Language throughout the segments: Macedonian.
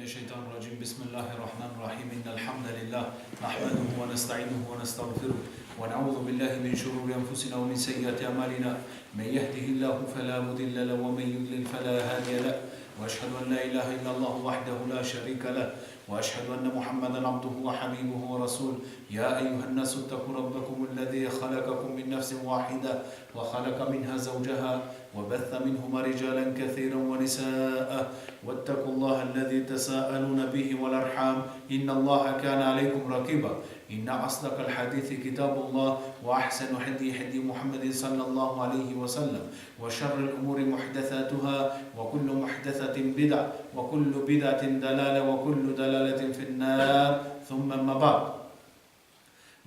الشيطان الرجيم بسم الله الرحمن الرحيم إن الحمد لله نحمده ونستعينه ونستغفره ونعوذ بالله من شرور أنفسنا ومن سيئات أعمالنا من يهده الله فلا مضل له ومن يضلل فلا هادي له وأشهد أن لا إله إلا الله وحده لا شريك له وأشهد أن محمدا عبده وحبيبه ورسوله يا أيها الناس اتقوا ربكم الذي خلقكم من نفس واحدة وخلق منها زوجها وبث منهما رجالا كثيرا ونساء واتقوا الله الذي تساءلون به والأرحام إن الله كان عليكم رقيبا إن أصدق الحديث كتاب الله وأحسن هدي محمد صلى الله عليه وسلم وشر الأمور محدثاتها وكل محدثة بدعة وكل بدعة دلالة وكل دلالة في النار ثم ما بعد.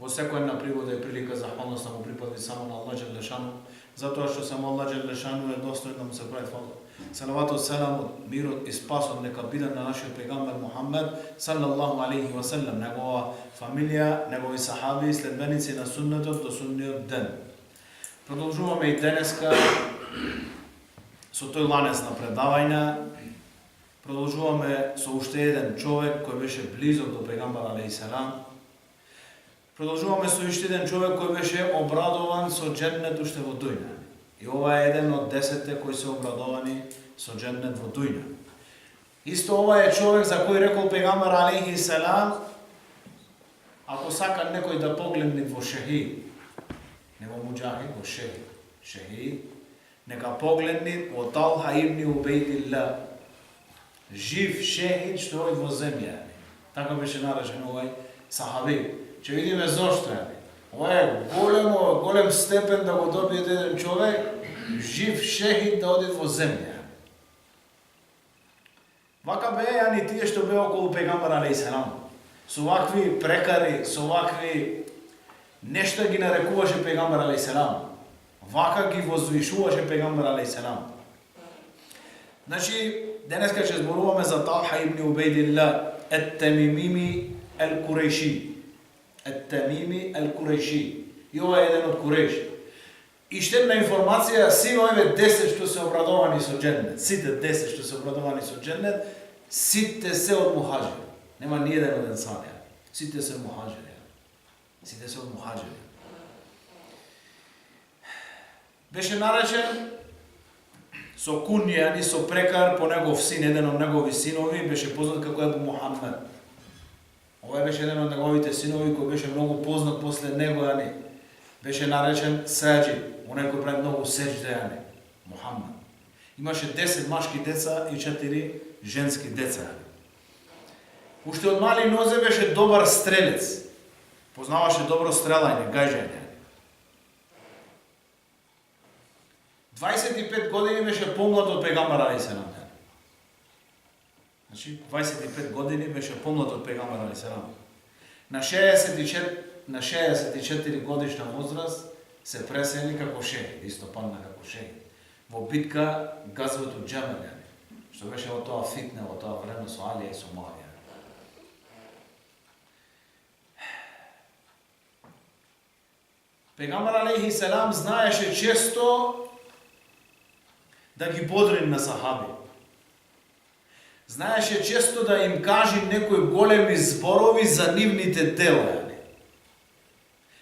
Во секоја една пригода и прилика захвалност да му припади само на Аллах џеле шану, затоа што само Аллах џеле шану е достоен да му се прави фала. Салаватот, селамот, мирот и спасот нека бидат на нашиот пегамбер Мухаммед салаллаху алейхи ва селем, негова фамилија, негови сахаби, следбеници на суннетот до судниот ден. Продолжуваме и денеска со тој ланец на предавања. Продолжуваме со уште еден човек кој беше близок до пегамбер алейхи селам. Продолжуваме со уште еден човек кој беше обрадован со џеннет уште во дуња. И ова е еден од 10 кои се обрадовани со џеннет во дуња. Исто ова е човек за кој рекол пегамбер алейхи селам, ако сака некој да погледне во шехид, не во муџахид, во шехид, нека погледне во Талха ибн Убейдилlah, жив шехид што оди во земја. Така беше наречен овај сахаби. Че видиме зошто е. Ова е голем степен да го добие еден човек, жив шехид да оди во земја. Вака беа и тие што беа околу пегамбер алейхи селам. Со вакви прекари, со вакви нешто ги нарекуваше пегамбер алейхи селам. Вака ги возвишуваше пегамбер алейхи селам. Значи, денеска ќе зборуваме за Талха ибн Убейдилlah ет-Тамими ел-Курейши. Ет-Тамими ел-Курейши. И ова е еден од Курейш. И ще една информација, сите овие 10 што се обрадовани со џеннет, сите 10 што се обрадовани со џеннет, сите се од мухаџири. Нема ни еден од ансарија. Сите се од мухаџири. Сите се од мухаџири. Беше наречен со кунија и со прекар по негов син, еден од негови синови, беше познат како Ебу Мухаммед. Ова беше еден од неговите синови кој беше многу познат после него, беше наречен Саџид, оној кој прави многу сеџде, Мухаммед. Имаше 10 машки деца и 4 женски деца. Уште од мали нозе беше добар стрелец. Познаваше добро стрелање, гаѓање. 25 години беше помлад од пегамбер алейхи селам. Значи, 25 години беше помлад од пегамбер алейхи селам. На 64 годишна возраст се пресели како шехид, исто падна како шехид. Во битка Газвату Џемел, што беше во тоа фитне, во тоа време со Алија и со Муавија. Пегамбер алейхи селам знаеше често да ги бодри на сахаби. Знаеше често да им кажи некои големи зборови за нивните дела.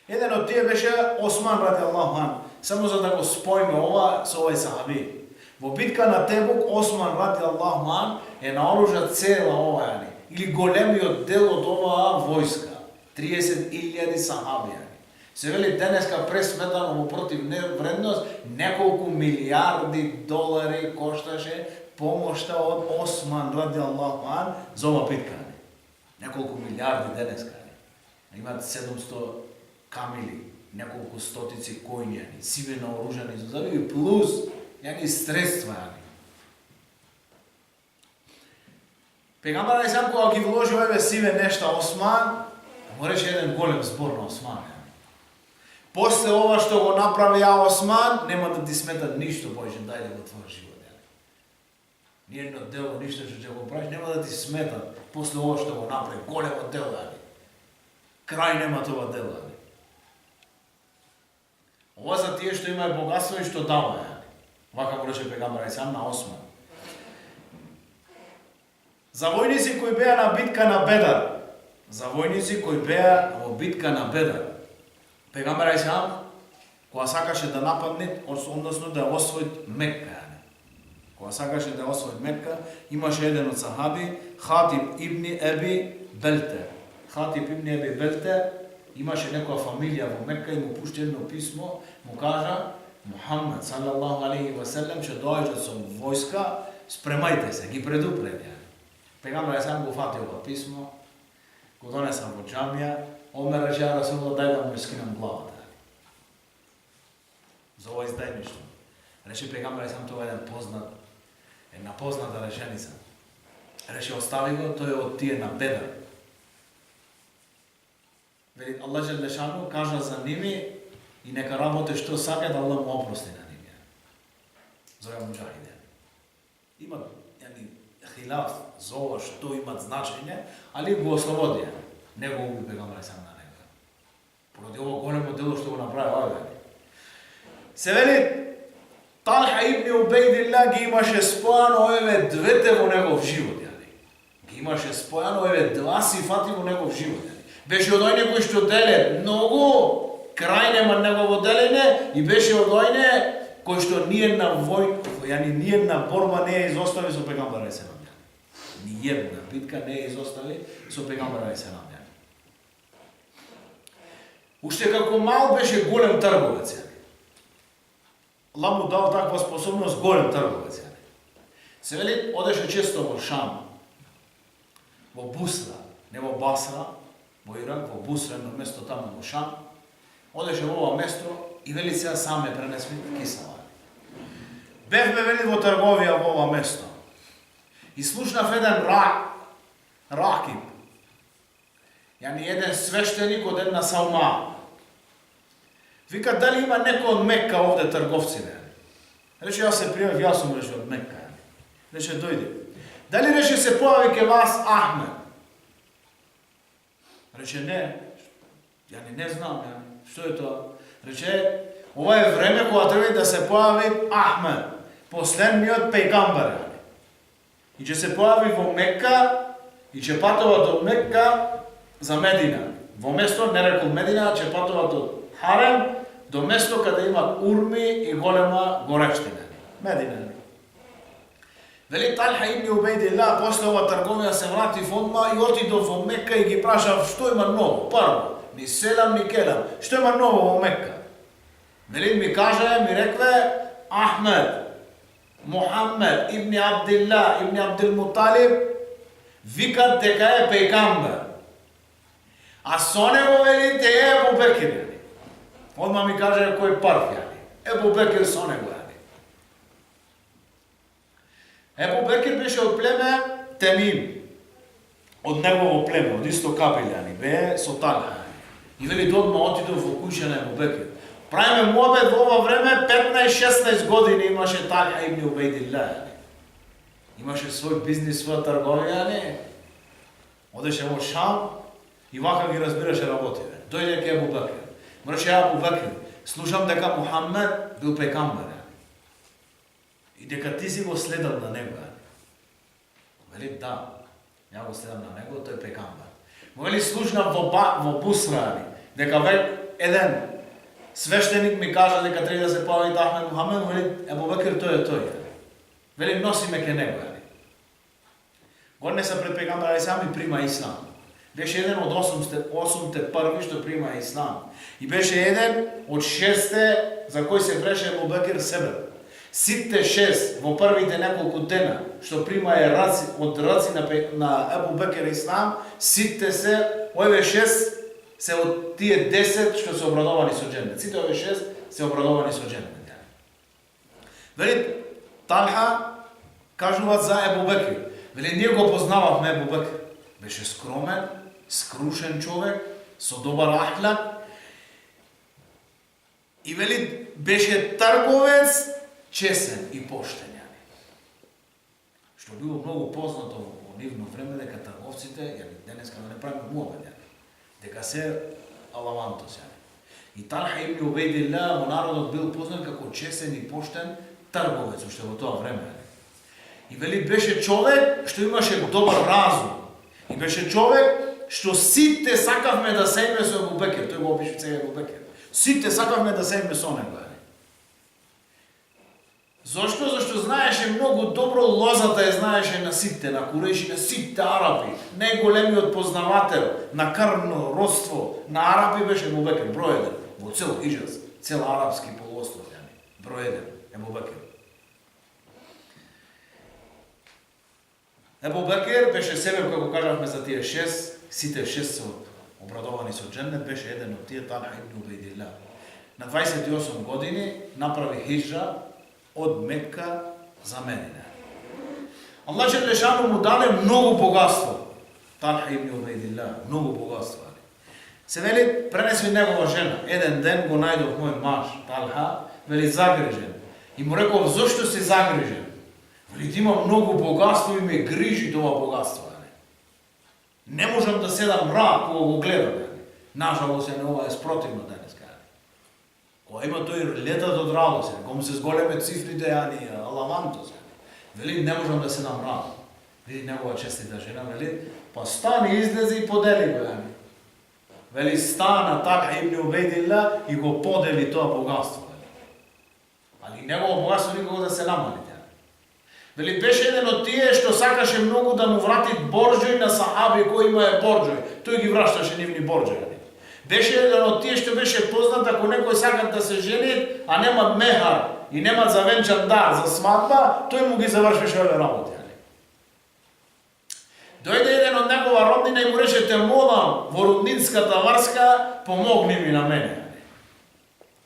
Еден од тие беше Осман радијаллаху ан. Само за да го споиме ова со овој сахаби. Во битка на Тебук Осман радијаллаху ан е наоружа цела ова или големиот дел од оваа војска. 30.000 сахаби. Се вели денеска пресметано во против вредност неколку милиарди долари кошташе помошта од Осман радијаллаху ан за ова битка. Неколку милиарди денеска. Имаат 700 камили, неколку стотици коњи, сиве наоружани зозави, плюс средства. Пегамбер алейхи селам кога ги вложи овие сиве нешта Осман, му рече еден голем збор на Осман. После ова што го направи Осман, нема да ти сметат ништо повеќе, дајде во твојот живот. Ниедно дело, ништо што ќе го правиш, нема да ти сметат после ова што го направи, големо дело. Крај нема тоа дело. Ова за тие што имаат богатство и што дава. Вака му рече пегамбер алейхи селам на Осман. За војници кои беа на битка на Бедар. За војници кои беа во битка на Бедар. Пегамбер алейхиссалам кога сакаше да нападне, односно да освои Мекка. Кога сакаше да освои Мекка, имаше еден од сахаби, Хатиб ибн Еби Белте. Хатиб ибн Еби Белте имаше некоја фамилија во Мекка и му пушти едно писмо, му кажа Мухаммед салаллаху алейхи ва селем ќе доаѓа со војска, спремајте се, ги предупреди. Пегамбер сам го фати ова писмо, го донесам во џамија, Омер рече ја Расулуллах, дај да му скинам главата. За ова издајништво. Рече Пегамбер сам тоа еден познат, една позната реченица. Рече остави го, тој е од тие на Бедар. Вели Аллах Джелешану кажа за ними и нека работе што сака да Аллах му опрости на ними. За овие муџахиди. Имат хилаф за ова што имат значење, али го ослободи. Не го уби Пегамбер сам на него. Поради ово големо дело што го направи овие. Се вели Талха ибн Убейдилlah ги имаше спојано овие двете во негов живот. Ги имаше спојано овие два сифати во негов живот. Беше од ојне кој што деле многу, крај нема негово делење и беше од ојне кој што ниедна војна, ниедна борба не е изостави со Пегамбер алейхиссалам. Ниедна битка не е изостави со Пегамбер алейхиссалам. Уште како мал беше голем трговец. Аллах му дал таква способност, голем трговец. Се вели, одеше често во Шам, во Бусра, не во Басра, во Ирак, во Бусра, едно место таму во Шам. Одеше во ова место и вели сега саме пренесми кисала. Бевме вели во трговија во ова место. И слушнав еден ракиб, еден свештеник од една саума. Вика, дали има некој од Мекка овде трговци? Рече, јас се пријавив, јас сум рече од Мекка. Рече, дојди. Дали рече се појави ке вас Ахмед? Рече, не. Не знам, што е тоа? Рече, ова е време кога треба да се појави Ахмед, последниот пегамбер. И ќе се појави во Мекка и ќе патува до Мекка за Медина. Во место, не рекол Медина, ќе патува до Харем, до место каде има урми и голема горещина. Медина. Вели Талха ибн Убейдилlah, после ова трговија се врати одма и отидов во Мекка и ги прашав што има ново. Прво, ни селам, ни келам. Што има ново во Мекка? Вели ми каже, ми рекве Ахмед, Мухаммед ибн Абдилlah, ибн Абдил Муталиб, викат дека е пегамбер. А со него вели те е Ебу Бекир. Одма ми каже кој прв Ебу Бекир со него. Ебу Бекир беше од племе Темим. Од негово племе, од исто кабиле, бе со Талха. И вели додма отидов во куќа на Ебу Бекир. Правиме муабет во ова време, 15-16 години имаше Талха ибн Убейдилlah. Имаше свој бизнис, своја трговија, одеше во Шам и вака ги разбираше работите. Дојде ке Ебу Бекир. Му рече Ебу Бекир, слушам дека Мухаммед бил пегамбер. И дека ти си го следал на него. Вели да, ја го следам на него, тој пегамбер. Му вели слушнав во Бусра, дека еден свештеник ми кажа дека треба да се појави Ахмед Мухаммед, вели Ебу Бекир тој е тој. Вели носи ме ке него. Годнеса пред пегамбер алейхиссалам и прима ислам. Беше еден од 8-те први што прима ислам. И беше еден од 6-те за кој се бреше Ебу Бекир себе. Сите 6 во првите неколку дена што примае од раци на Ебу Бекир ислам, сите се, овие 6 се од тие 10 што се обрадовани со џеннет. Сите овие 6 се обрадовани со џеннет. Вели Талха кажуваат за Ебу Бекир. Вели ние го познававме Ебу Бекир. Беше скромен, скрушен човек, со добар ахлак. И вели беше трговец, чесен и поштен. Што било многу познато во нивно време дека трговците, денеска да не правиме муабет, дека се алавантос. И Талха ибн Убейдилlah во народот бил познат како чесен и поштен трговец уште во тоа време. И вели беше човек што имаше добар разум. И беше човек што сите сакавме да сејме со Абу Бекер. Тој го опиша сега Абу Бекер. Сите сакавме да сејме со него. Зошто? Зашто знаеше многу добро лозата ја знаеше на сите, на Курейши, на сите араби. Најголемиот познавател на крвно родство на араби беше Абу Бекер, број 1 во цел Хиџаз, цел арапски полуостров, број 1 Абу Бекер. Абу Бекер беше себе, како кажавме за тие 6, сите 6 се обрадовани со џеннет, беше еден од тие, Талха ибн Убейдилlah. На 28 години направи хиџра од Мекка за Медина. Аллах Джелешану му даде многу богатство. Талха ибн Убейдилlah, многу богатство. Се вели, пренеси негова жена. Еден ден го најдов мој маж, Талха, вели загрижен. И му реков, зошто си загрижен? Вели, ти има многу богатство и ме грижи това богатство. Не можам да седам мрак кога го гледам. Нажалост, ова е спротивно денес. Кога има тој летат од радост, кога се зголеме цифрите, аламанто се. Вели, не можам да седам мрак. Види негова честита жена, вели, па стани, излезе и подели го. Вели, стана Талха ибн Убейдилlah и го подели тоа богатство. Али негово богатство никога да се намали. Вели, беше еден од тие што сакаше многу да му врати борџој на сахаби кои имае борџој. Тој ги вращаше нивни борџоји. Беше еден од тие што беше познат ако некој сакат да се жени, а немат мехар и немат завенчан дар за свадба, тој му ги завршеше овие работи. Дојде еден од негова роднина и му рече, те молам во роднинската врска, помогни ми на мене.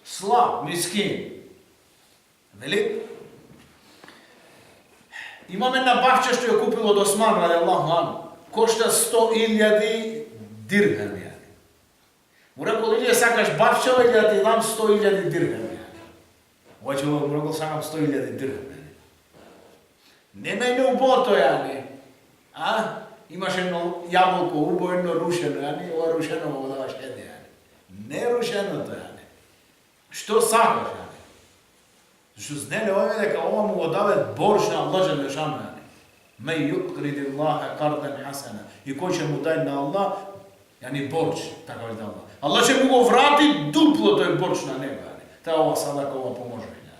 Слаб, мискин. Вели, имаме една бавча што ја купил од Осман, ради Аллаху анху, кошта 100.000 дирхами. Му рекол, или сакаш бавчава, или да ти дам 100.000 дирхами. Обаче му рекол, сакам 100.000 дирхами. Не ме убото, Имаш едно јаболко убо, едно рушено, ова рушено го даваш еде, Не рушеното, Што сакаш, Зашто знеле овие дека ова му го даве борш на Аллах Джелешану. Ме юқриди Аллаха кардан хасана. И кој ќе му дај на Аллах, борч, така вели Аллах. Аллах ќе му го врати дупло тој борч на него. Таа ова садака, ова поможување.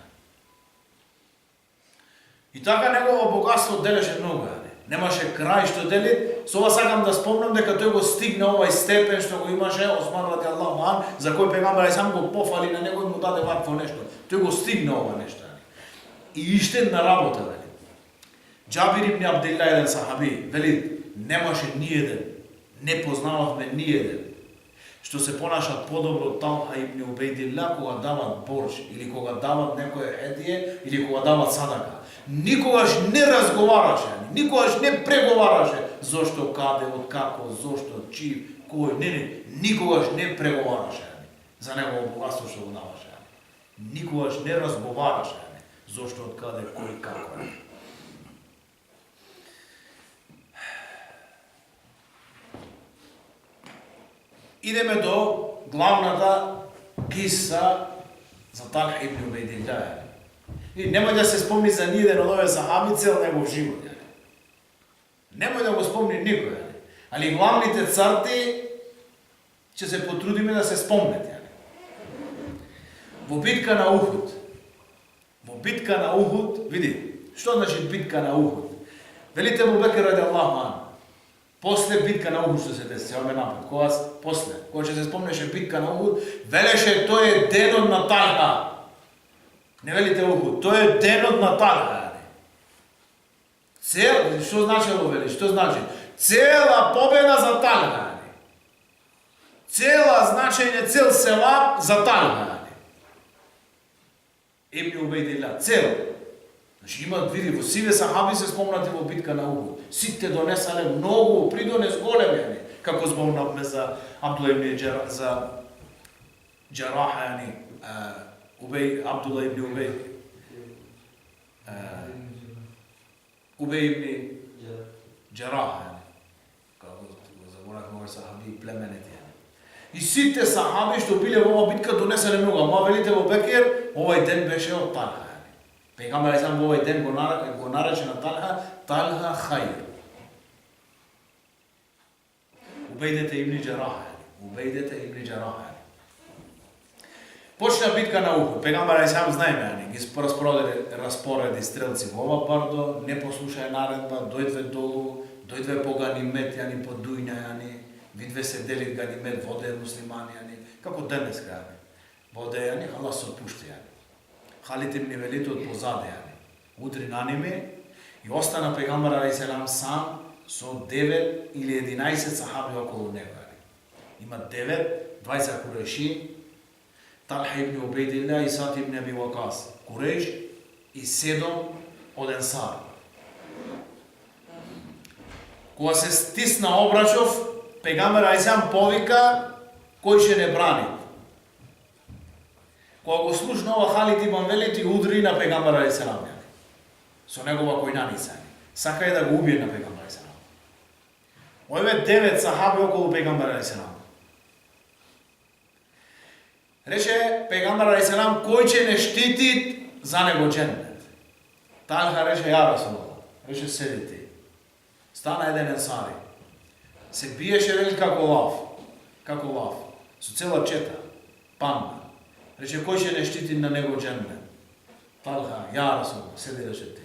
И така негово богатство делеше многу. Немаше крај што дели. Со ова сакам да спомнам дека тој го стигна овај степен што го имаше Осман ради Аллаху анху, за кој пегамбер сам го пофали на него и му даде вакво нешто. Тој го стигна ова нешто. И иштедна работа, вели. Џабир ибн Абдилlah, еден сахаби, вели, немаше ниеден, не познававме ниеден, што се понашат подобро од Талха ибн Убейдилlah кога дават борш, или кога дават некоја хедие, или кога дават садака. Никогаш не разговараше, никогаш не преговараше зошто, каде, од како, зошто, чив, кој, никогаш не преговараше за негово богатство што го даваше. Никогаш не разговараше зошто, од каде, кој, како. Идеме до главната киса за Талха ибн Убейдилlah. И немој да се спомни за ниеден од овие сахаби цел негов живот. Немој да го спомни никој. Али главните црти ќе се потрудиме да се спомнете. Во битка на Ухуд. Во битка на Ухуд, види, што значи битка на Ухуд? Велите Абу Бекер ради Аллаху анху. После битка на Ухуд што се деси, ome напред, кога ќе се спомнеше битка на Ухуд, велеше тој е денот на Талха. Не велите Ухуд, тој е денот на Талха. Што значило вели? Што значи? Цела победа за Талха. Цела значење, цел севап за Талха. Ибн Убейдилlah, цел. Значи имат, види, во сиве сахаби се спомнати во битка на Ухуд. Сите донесале многу, придонес големи, како спомнавме за Абдулла ибн за Џараха, Абдулла ибн Убей ибн Џараха, како го заборавме овој сахаби племенет. И сите сахаби што биле во оваа битка донеселе многу, ама велите во Бекер, овај ден беше од Талха. Пегамбер алейхи салам во овој ден го нарече на Талха Хајр. Убейдете ибн Џараха. Почна битка на Ухуд. Пегамбер алейхи салам знаеме, ги распореди стрелци во ова бардо, не послушаја наредба, дојдве долу, дојдве по ганимет, по дујна, видве се делит ганимет, воде муслимани, како денес кажа. Воде, Аллах се отпушти, Халид ибн Велид од позаде, удри на ними и остана пегамбер алейхи салам сам со 9 или 11 сахаби околу него. Има 9, 20 куреши, Талха ибн Убейдилла и Саад ибн Аби Вакас, Куреш и 7 од Енсар. Кога се стисна обрачов, пегамбер алейхи салам повика кој ќе не брани. Кога го слушна ова, Халид ибн Велид и удри на пегамбер алейхи салам со негова којнаница. Сака да го убие на пегамбер алейхи салам. Овие 9 сахаби околу пегамбер алейхи салам. Рече пегамбер алейхи салам кој ќе не штити за него џеннет. Талха рече ја Расулаллах. Рече седи ти. Стана еден енсари. Се биеше рече како лав. Со цела чета. Панда. Рече кој ќе не штити на него џеннет. Талха, ја Расулаллах, седи рече ти.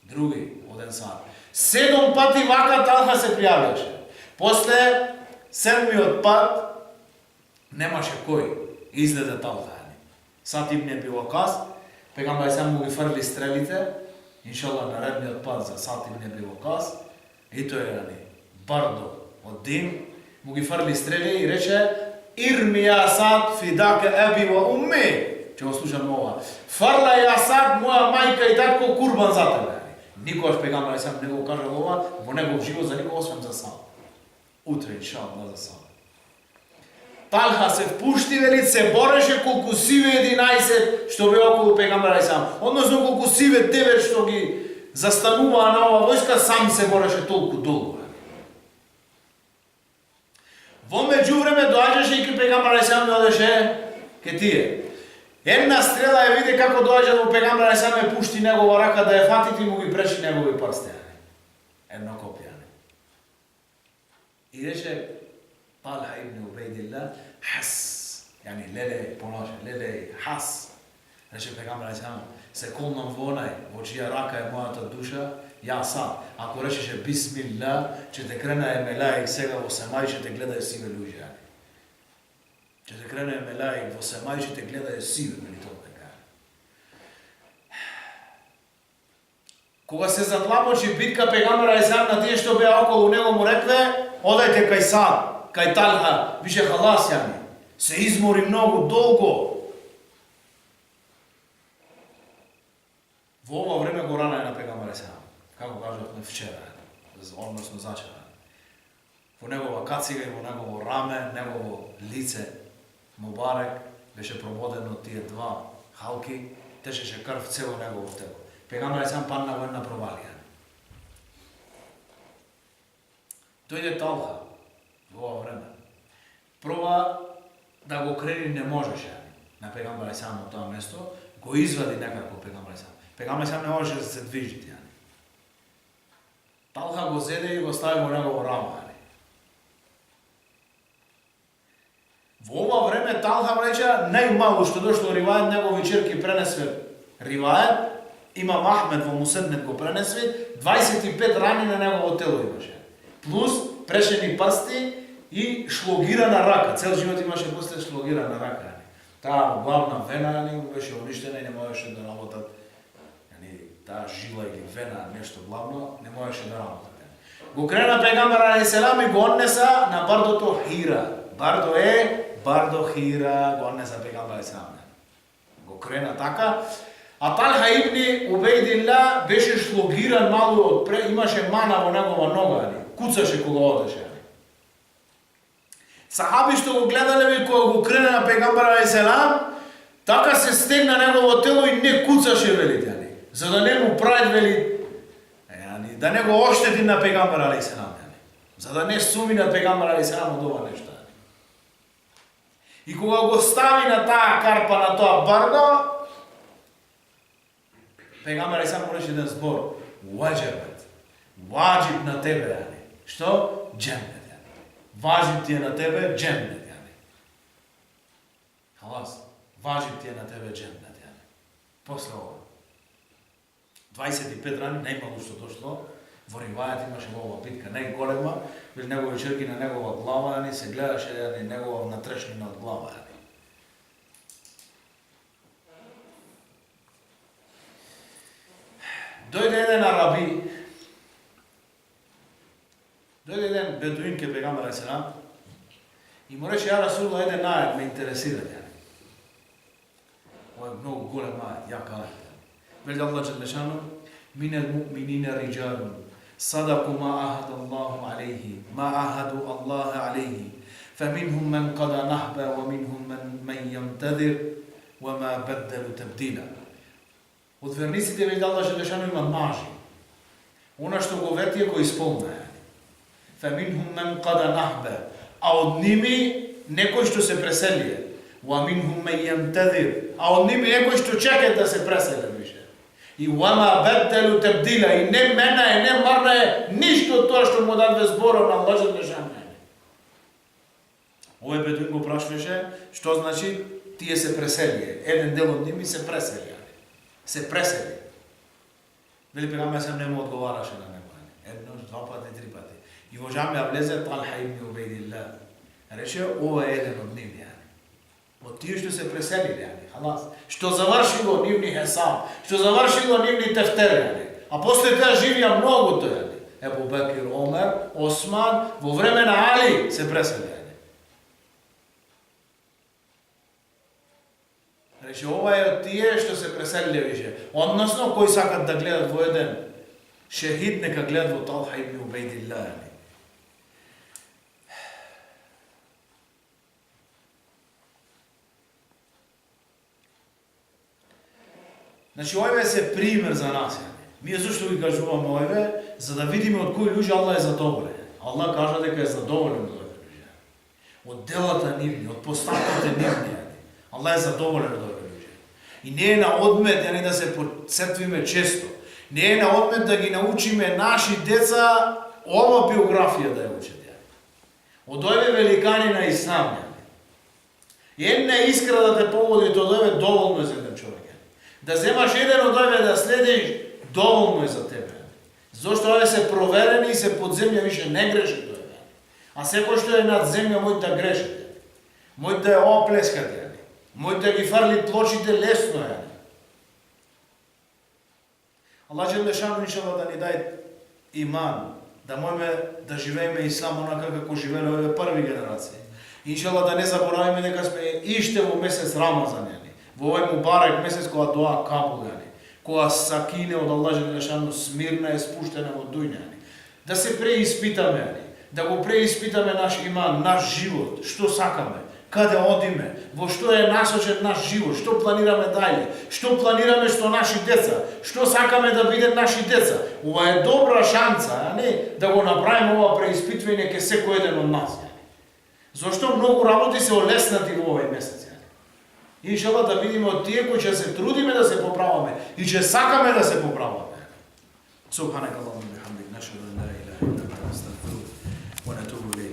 Други од енсар. 7 пати вака Талха се пријавеше. После 7-миот пат немаше кој. Излезе Талха. Саад ибн Аби Вакас, пегамбер алейхи салам му ги фрли стрелите, иншаллах наредниот пат за Саад ибн Аби Вакас, и тој е бардо од дим, му ги фрли стрели и рече Ирми ја Саад фидака аби ва умми. Ќе го слушам ова. Фрла ја Саад, моја мајка и татко курбан за тебе. Никогаш пегамбер алейхи салам не го кажал ова во негов живот за никого освен за Саад. Утре иншаллах за Саад. Талха се впушти, вели, се бореше колку сиве 11 што бе околу пегамбер алейхи салам. Односно колку сиве 9 што ги застануваа на ова војска, сам се бореше толку долго. Во меѓувреме доаѓаше и ке пегамбер алейхи салам одеше ке тие. Една стрела ја види како доаѓа до пегамбер алейхи салам, ја пушти негова рака да ја фати и му ги преши негови прсти. Едно копје. И рече Талха ибн Убейдилла, хас, леле, понаше, леле, хас. Рече пегамбер алейхи салам, се колнам во онај, во чија рака е мојата душа, ја Саад. Ако речеше бисмилла, ќе те крене мелаик сега во семај, ќе те гледај сиве луѓе. Ќе те крене мелаик во семај, ќе те гледај сиве, мели тоа така. Кога се задлабочи битка, пегамбер алейхи салам на тие што беа околу него му рекле, одајте кај Саад. Кај Талха, више халас се измори многу долго. Во ова време го рана е на пегамбер алейхи салам. Како кажавме вчера, односно зачера. Во негова кацига и во негово раме, негово лице, мубарек, беше прободено од тие два халки, течеше крв цело негово тело. Пегамбер алейхи салам падна во една провалија. Дојде Талха во ова време. Проба да го крени, не можеше на пегамбер алейхи салам од тоа место, го извади некако пегамбер алейхи салам. Пегамбер алейхи салам не можеше да се движи. Талха го зеде и го стави во негово рамо. Во ова време Талха рече најмалу што дошло ривајат, негови черки пренесве ривајат, имам Ахмед во Мусеннет го пренесве, 25 рани на негово тело имаше. Плюс прешени пасти и шлогирана рака. Цел живот имаше после шлогирана рака. Таа главна вена беше уништена и не можеше да работат. Таа жила или вена, нешто главно, не можеше да работат. Го крена пегамбер алейхи салам и го однеса на бардото Хира. Бардо Хира, го однеса пегамбер алейхи салам. Го крена така. А Талха ибн Убейдилла беше шлогиран малу отпред, имаше мана во негова нога, куцаше кога одеше. Сахаби што го гледале кога го крене на пегамбер алейхи салам, така се стегна негово тело и не куцаше, велите, за да не му прави, вели, да не го оштети на пегамбер алейхи салам, за да не суми на пегамбер алейхи салам од ова нешто. И кога го стави на таа карпа, на тоа бардо, Пегамбер алейхи салам говореше еден збор, ваджибет. Ваджиб на тебе, яни. Што? Дженнет, яни. Ваджиб ти е на тебе, дженнет, яни. Халас. Ваджиб ти е на тебе, дженнет, яни. После ова. 25 рани, најмало што дошло. Во ривајат имаше ова битка најголема, бил негови черки на негова глава, яни, се гледаше яни, негова внатрешнина од глава, яни. Дојде еден араби, дојде еден бедуин ке пегамбер алейхи салам и му рече, ја Расулуллах, еден ајет ме интересира, яни. Ова е многу голем ајет, јак ајет. Вели Аллах џелешану, минел муъминине риџалун صدقوا ما عاهد الله عليه ما عاهدوا الله عليه فمنهم من قضى نحبه ومنهم من ينتظر وما بدلوا تبديلا. Од верниците вели Аллах џелешану има мажи. Она што го ветие го исполнува. فمنهم من قضى نحبه, а од ними некој што се преселие. ومنهم من ينتظر, а од ними некој што чека да се преселе више. И وما بدلوا تبديلا, и не мена и не марна е ништо од тоа што му даде зборот на Аллах џелешану. Овој бедуин го прашуваше, што значи тие се преселие. Еден дел од ними се преселија. Се пресели. Вели пегамбер сам не му одговараше на него. Едно, два пати, три пати. И во џамија влезе Талха ибн Убейдилlah. Рече, ова е еден од нивни. Од тие што се преселили, халас. Што завршило нивни хесаб, што завршило нивни тефтер, а после тоа живија многу тоа. Ебу Бекир, Омер, Осман, во време на Али се пресели. Рече, ова е од тие што се преселиле више. Односно, кои сакат да гледат во еден шехид, нека гледат во Талха ибн Убейдилlah. Значи, овие се пример за нас. Ние зашто ги кажуваме овие? За да видиме од кои луѓе Аллах е задоволен. Аллах кажа дека е задоволен од овие луѓе. Од делата нивни, од постапките нивни. Аллах е задоволен од овие луѓе. И не е на одмет да се подсетвиме често. Не е на одмет да ги научиме наши деца ова биографија да ја учат. Од овие великани на ислам. Една искра да те погоди од овие доволно е за еден човек. Да земаш еден од овие да следиш, доволно е за тебе. Зошто овие се проверени и се под земја више не греши тоа. А секој што е над земја мој да греши. Мој да ја оплескате. Мој да ги фарли плочите лесно е. Аллах џелешану иншаллах да ни даде иман, да можеме да живееме ислам онака како живееле овие први генерации. Иншаллах да не заборавиме дека сме иште во месец Рамазан. Во овој мубарак месец кога доа Кабул, кога сакине од Аллах џелешану смирна е спуштена во дуња. Да се преиспитаме, да го преиспитаме наш иман, наш живот, што сакаме, каде одиме, во што е насочен наш живот, што планираме дајле, што планираме што наши деца, што сакаме да бидат наши деца. Ова е добра шанса, не да го направиме ова преиспитвање ке секој еден од нас. Зошто многу работи се олеснати во овој месец. Иншаллах да видиме од тие кои ќе се трудиме да се поправаме и ќе сакаме да се поправаме. Субханакаллахумма ва бихамдик, нашхadu ан ла илаха илля анта, настагфирука ва натубу илейк.